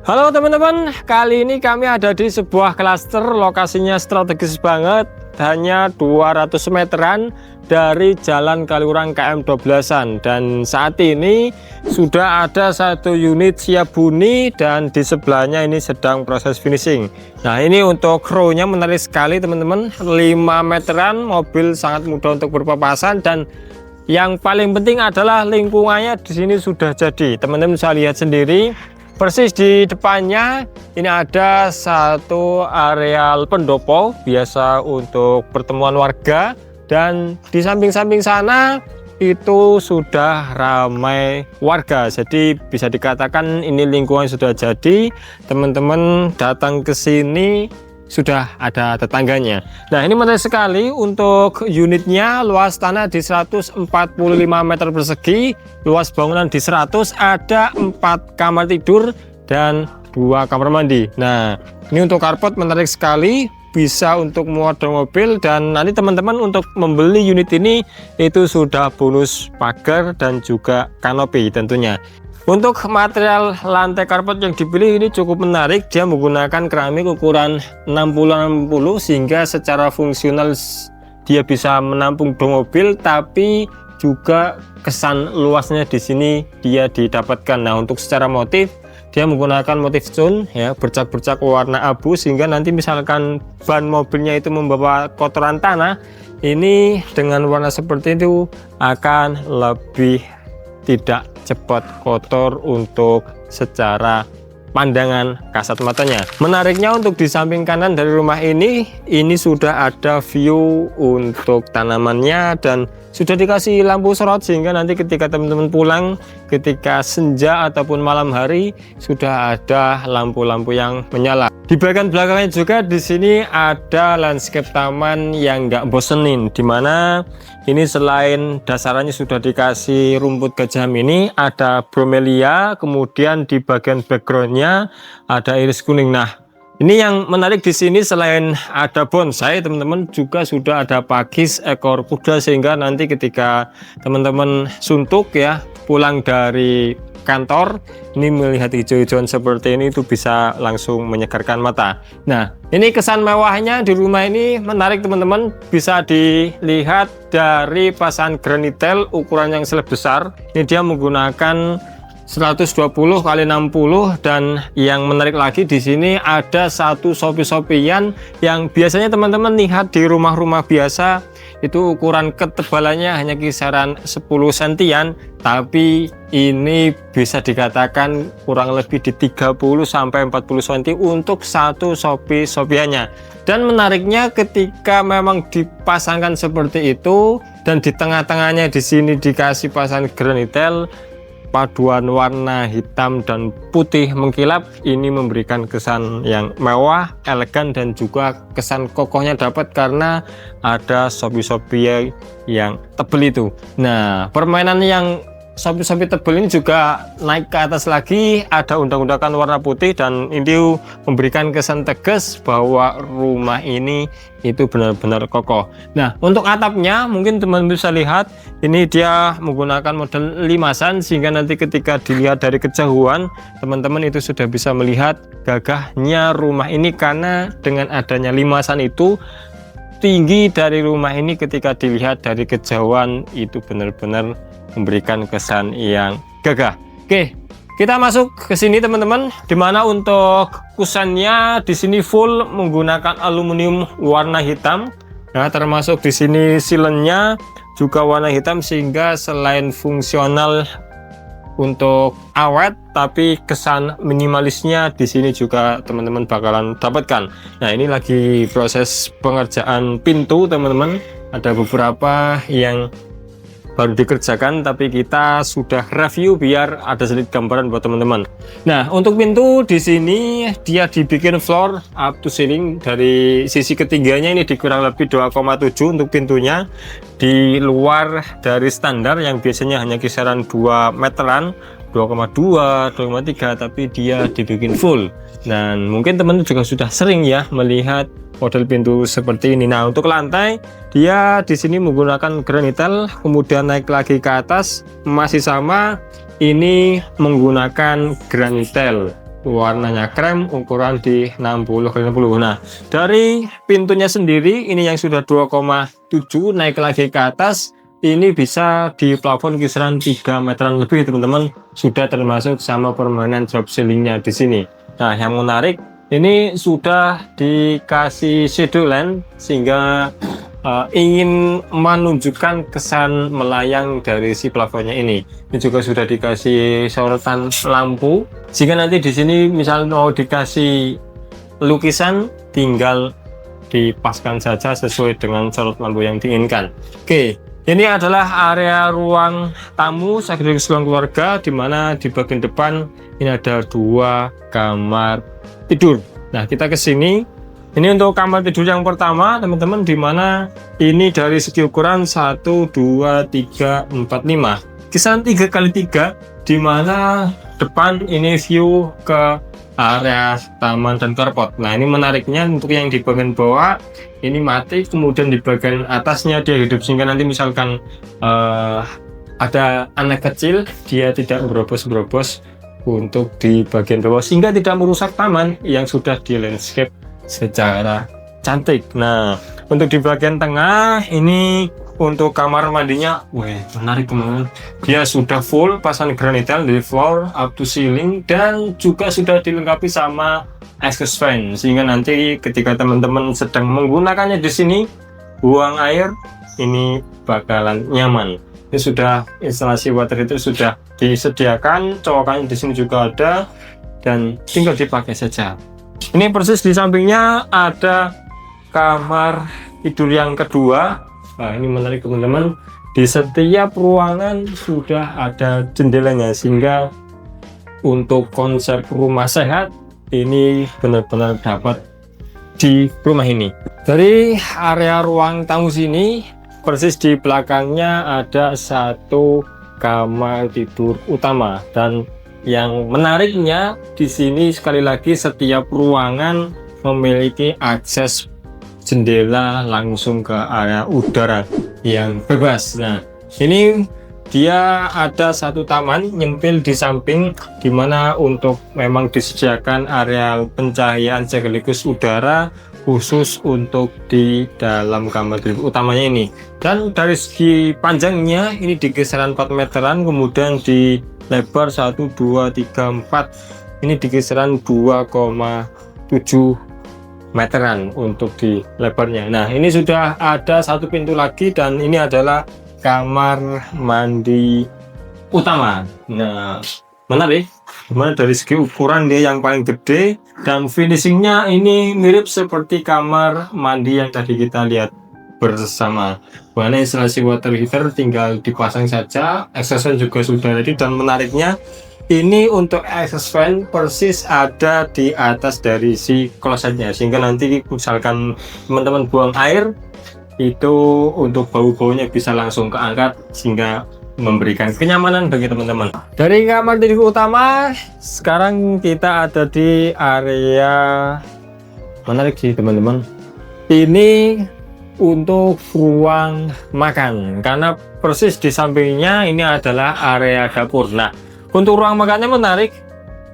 Halo teman-teman, kali ini kami ada di sebuah klaster, lokasinya strategis banget, hanya 200 meteran dari Jalan Kaliurang KM 12-an. Dan saat ini sudah ada satu unit siap huni dan di sebelahnya ini sedang proses finishing. Nah, ini untuk row-nya menarik sekali teman-teman, 5 meteran, mobil sangat mudah untuk berpapasan, dan yang paling penting adalah lingkungannya di sini sudah jadi. Teman-teman bisa lihat sendiri. Persis di depannya ini ada satu areal pendopo biasa untuk pertemuan warga, dan di samping-samping sana itu sudah ramai warga. Jadi bisa dikatakan ini lingkungan sudah jadi. Teman-teman datang ke sini sudah ada tetangganya. Nah, ini menarik sekali. Untuk unitnya luas tanah di 145 meter persegi, luas bangunan di 100, ada 4 kamar tidur dan 2 kamar mandi. Nah, ini untuk carport menarik sekali, bisa untuk muat mobil, dan nanti teman-teman untuk membeli unit ini itu sudah bonus pagar dan juga kanopi tentunya. Untuk material lantai karpet yang dipilih ini cukup menarik. Dia menggunakan keramik ukuran 60-60 sehingga secara fungsional dia bisa menampung dua mobil, tapi juga kesan luasnya di sini dia didapatkan. Nah, untuk secara motif dia menggunakan motif stone ya, bercak-bercak warna abu, sehingga nanti misalkan ban mobilnya itu membawa kotoran tanah, ini dengan warna seperti itu akan lebih tidak cepat kotor untuk secara pandangan kasat matanya. Menariknya untuk di samping kanan dari rumah ini sudah ada view untuk tanamannya dan sudah dikasih lampu sorot, sehingga nanti ketika teman-teman pulang ketika senja ataupun malam hari sudah ada lampu-lampu yang menyala. Di bagian belakangnya juga di sini ada landscape taman yang nggak bosenin, dimana ini selain dasarannya sudah dikasih rumput gajah mini, ada bromelia, kemudian di bagian backgroundnya ada iris kuning. Nah, ini yang menarik di sini, selain ada bonsai, teman-teman juga sudah ada pakis ekor kuda, sehingga nanti ketika teman-teman suntuk ya pulang dari kantor, ini melihat hijau-hijauan seperti ini itu bisa langsung menyegarkan mata. Nah, ini kesan mewahnya di rumah ini menarik teman-teman, bisa dilihat dari pasangan granitel ukuran yang sangat besar. Ini dia menggunakan 120 kali 60, dan yang menarik lagi di sini ada satu sopi-sopian yang biasanya teman-teman lihat di rumah-rumah biasa itu ukuran ketebalannya hanya kisaran 10 sentian, tapi ini bisa dikatakan kurang lebih di 30 sampai 40 cm untuk satu sopi-sopiannya. Dan menariknya ketika memang dipasangkan seperti itu dan di tengah-tengahnya di sini dikasih pasang granitel, paduan warna hitam dan putih mengkilap, ini memberikan kesan yang mewah, elegan, dan juga kesan kokohnya dapat karena ada sopi-sopi yang tebel itu. Nah, permainan yang sopi-sopi tebel ini juga naik ke atas lagi, ada undang-undakan warna putih, dan ini memberikan kesan tegas bahwa rumah ini itu benar-benar kokoh. Nah, untuk atapnya mungkin teman-teman bisa lihat ini dia menggunakan model limasan, sehingga nanti ketika dilihat dari kejauhan teman-teman itu sudah bisa melihat gagahnya rumah ini, karena dengan adanya limasan itu tinggi dari rumah ini ketika dilihat dari kejauhan itu benar-benar memberikan kesan yang gagah. Oke, kita masuk ke sini teman-teman, dimana untuk kusennya di sini full menggunakan aluminium warna hitam. Nah, termasuk di sini silennya juga warna hitam, sehingga selain fungsional untuk awet, tapi kesan minimalisnya di sini juga teman-teman bakalan dapatkan. Nah, ini lagi proses pengerjaan pintu teman-teman. Ada beberapa yang baru dikerjakan, tapi kita sudah review biar ada sedikit gambaran buat teman-teman. Nah, untuk pintu di sini dia dibikin floor up to ceiling. Dari sisi ketiganya ini dikurang lebih 2,7 untuk pintunya, di luar dari standar yang biasanya hanya kisaran 2 meteran, 2,2, 2,3, tapi dia dibikin full. Dan mungkin teman-teman juga sudah sering ya melihat model pintu seperti ini. Nah, untuk lantai dia di sini menggunakan granitel, kemudian naik lagi ke atas masih sama, ini menggunakan granitel, warnanya krem, ukuran di 60x60. Nah, dari pintunya sendiri ini yang sudah 2,7 naik lagi ke atas, ini bisa di plafon kisaran 3 meteran lebih teman-teman, sudah termasuk sama permanen drop ceilingnya di sini. Nah, yang menarik ini sudah dikasih shadow lamp sehingga ingin menunjukkan kesan melayang dari si plafonnya ini. Ini juga sudah dikasih sorotan lampu sehingga nanti di sini misalnya mau dikasih lukisan tinggal dipaskan saja sesuai dengan sorot lampu yang diinginkan. Oke, ini adalah area ruang tamu sekaligus ruang keluarga, di mana di bagian depan ini ada 2 kamar tidur. Nah, kita ke sini. Ini untuk kamar tidur yang pertama, teman-teman, di mana ini dari segi ukuran 1, 2, 3, 4, 5. Kisaran 3x3, di mana depan ini view ke area taman dan carport. Nah, ini menariknya untuk yang di bagian bawah ini mati, kemudian di bagian atasnya dia hidup, sehingga nanti misalkan ada anak kecil dia tidak berobos-berobos untuk di bagian bawah, sehingga tidak merusak taman yang sudah di landscape secara cantik. Nah, untuk di bagian tengah ini untuk kamar mandinya, menarik teman-teman. Dia sudah full pasang granitel dari floor up to ceiling, dan juga sudah dilengkapi sama exhaust fan, sehingga nanti ketika teman-teman sedang menggunakannya di sini buang air ini bakalan nyaman. Ini sudah instalasi water heater sudah disediakan, colokannya di sini juga ada dan tinggal dipakai saja. Ini persis di sampingnya ada kamar tidur yang kedua. Nah, ini menarik teman-teman. Di setiap ruangan sudah ada jendelanya, sehingga untuk konsep rumah sehat ini benar-benar dapat di rumah ini. Dari area ruang tamu sini, persis di belakangnya ada 1 kamar tidur utama, dan yang menariknya di sini sekali lagi setiap ruangan memiliki akses jendela langsung ke area udara yang bebas. Nah, ini dia ada 1 taman nyempil di samping, dimana untuk memang disediakan area pencahayaan sekaligus udara khusus untuk di dalam kamar tidur utamanya ini. Dan dari segi panjangnya ini di kisaran 4 meteran, kemudian di lebar 1, 2, 3, 4 ini di kisaran 2,7 meteran untuk di lebarnya. Nah, ini sudah ada 1 pintu lagi, dan ini adalah kamar mandi utama. Nah, menarik, dimana dari segi ukuran dia yang paling gede, dan finishingnya ini mirip seperti kamar mandi yang tadi kita lihat bersama. Mana instalasi water heater tinggal dipasang saja, exhaust fan juga sudah ready, dan menariknya ini untuk exhaust fan persis ada di atas dari si klosetnya, sehingga nanti misalkan teman-teman buang air itu untuk bau-baunya bisa langsung keangkat, sehingga memberikan kenyamanan bagi teman-teman. Dari kamar tidur utama, sekarang kita ada di area menarik sih teman-teman. Ini untuk ruang makan, karena persis di sampingnya ini adalah area dapur. Nah, untuk ruang makannya menarik.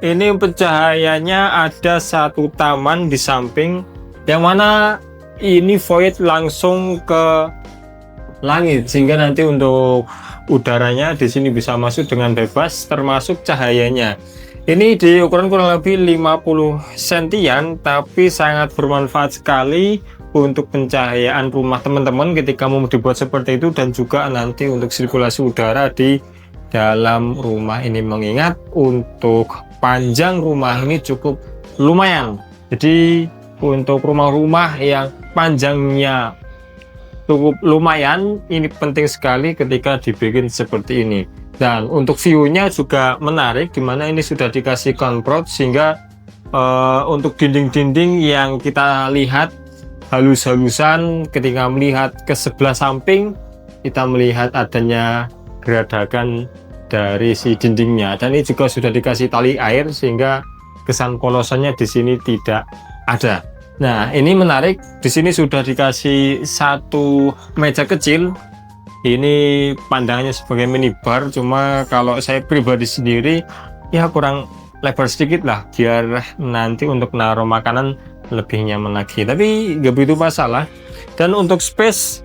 Ini pencahayaannya ada 1 taman di samping, yang mana ini void langsung ke langit, sehingga nanti untuk udaranya di sini bisa masuk dengan bebas, termasuk cahayanya. Ini di ukuran kurang lebih 50 sentian, tapi sangat bermanfaat sekali untuk pencahayaan rumah teman-teman ketika mau dibuat seperti itu, dan juga nanti untuk sirkulasi udara di dalam rumah ini, mengingat untuk panjang rumah ini cukup lumayan. Jadi untuk rumah-rumah yang panjangnya cukup lumayan, ini penting sekali ketika dibikin seperti ini. Dan untuk view-nya juga menarik, dimana ini sudah dikasih conprod sehingga untuk dinding-dinding yang kita lihat halus-halusan, ketika melihat ke sebelah samping kita melihat adanya geradagan dari si dindingnya, dan ini juga sudah dikasih tali air sehingga kesan polosannya di sini tidak ada. Nah, ini menarik, di sini sudah dikasih satu meja kecil. Ini pandangannya sebagai minibar, cuma kalau saya pribadi sendiri ya kurang lebar sedikit lah, biar nanti untuk naruh makanan lebih nyaman lagi, tapi nggak begitu masalah. Dan untuk space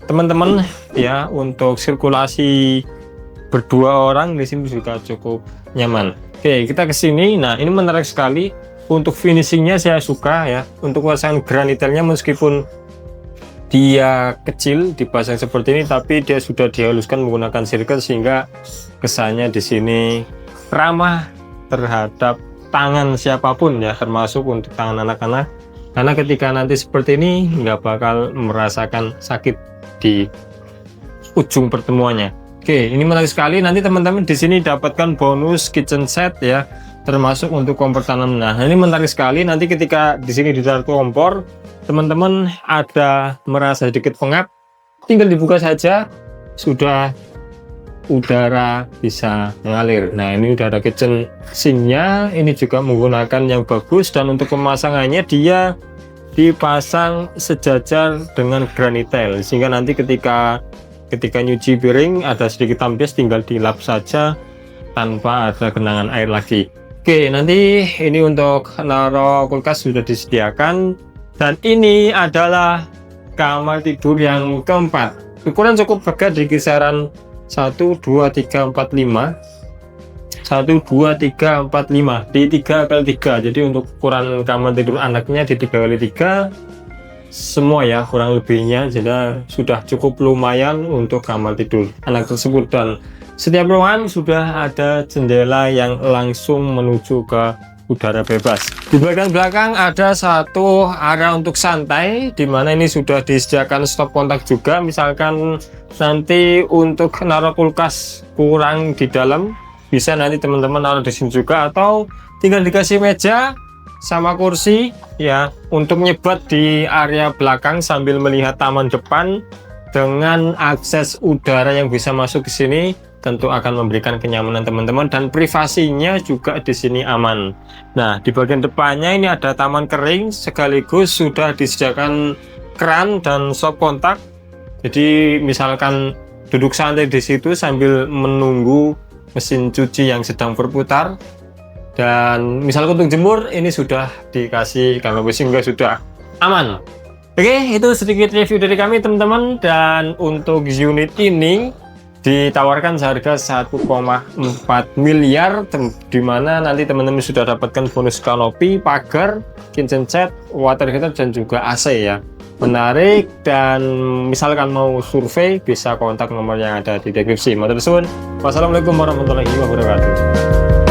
teman-teman ya, untuk sirkulasi berdua orang di sini juga cukup nyaman. Oke, kita ke sini. Nah, ini menarik sekali. Untuk finishingnya saya suka ya. Untuk pasang granitelnya, meskipun dia kecil dipasang seperti ini, tapi dia sudah dihaluskan menggunakan sirkel sehingga kesannya di sini ramah terhadap tangan siapapun ya, termasuk untuk tangan anak-anak. Karena ketika nanti seperti ini nggak bakal merasakan sakit di ujung pertemuannya. Oke, ini menarik sekali. Nanti teman-teman di sini dapatkan bonus kitchen set ya, termasuk untuk kompor tanam. Nah, ini menarik sekali. Nanti ketika di sini di dalam kompor, teman-teman ada merasa sedikit pengap, tinggal dibuka saja, sudah udara bisa mengalir. Nah, ini udah ada kitchen sinknya. Ini juga menggunakan yang bagus, dan untuk pemasangannya dia dipasang sejajar dengan granitel sehingga nanti ketika nyuci piring ada sedikit ambles, tinggal dilap saja tanpa ada genangan air lagi. Oke, nanti ini untuk naruh kulkas sudah disediakan, dan ini adalah kamar tidur yang keempat. Ukuran cukup besar di kisaran 1, 2, 3, 4, 5 1, 2, 3, 4, 5 di 3x3. Jadi untuk ukuran kamar tidur anaknya di 3x3 semua ya, kurang lebihnya, jadi sudah cukup lumayan untuk kamar tidur anak tersebut. Dan setiap ruangan sudah ada jendela yang langsung menuju ke udara bebas. Di bagian belakang ada satu area untuk santai, dimana ini sudah disediakan stop kontak juga. Misalkan nanti untuk naruh kulkas kurang di dalam, bisa nanti teman-teman naruh di sini juga, atau tinggal dikasih meja sama kursi ya untuk nyebat di area belakang sambil melihat taman depan. Dengan akses udara yang bisa masuk ke sini, tentu akan memberikan kenyamanan teman-teman, dan privasinya juga di sini aman. Nah, di bagian depannya ini ada taman kering, sekaligus sudah disediakan keran dan stop kontak. Jadi misalkan duduk santai di situ sambil menunggu mesin cuci yang sedang berputar, dan misalkan untuk jemur, ini sudah dikasih kamar sehingga sudah aman. Oke, itu sedikit review dari kami teman-teman. Dan untuk unit ini ditawarkan seharga 1,4 miliar, dimana nanti teman-teman sudah dapatkan bonus kanopi, pagar, kitchen set, water heater, dan juga AC ya. Menarik, dan misalkan mau survei bisa kontak nomor yang ada di deskripsi. Matur suwun. Wassalamualaikum warahmatullahi wabarakatuh.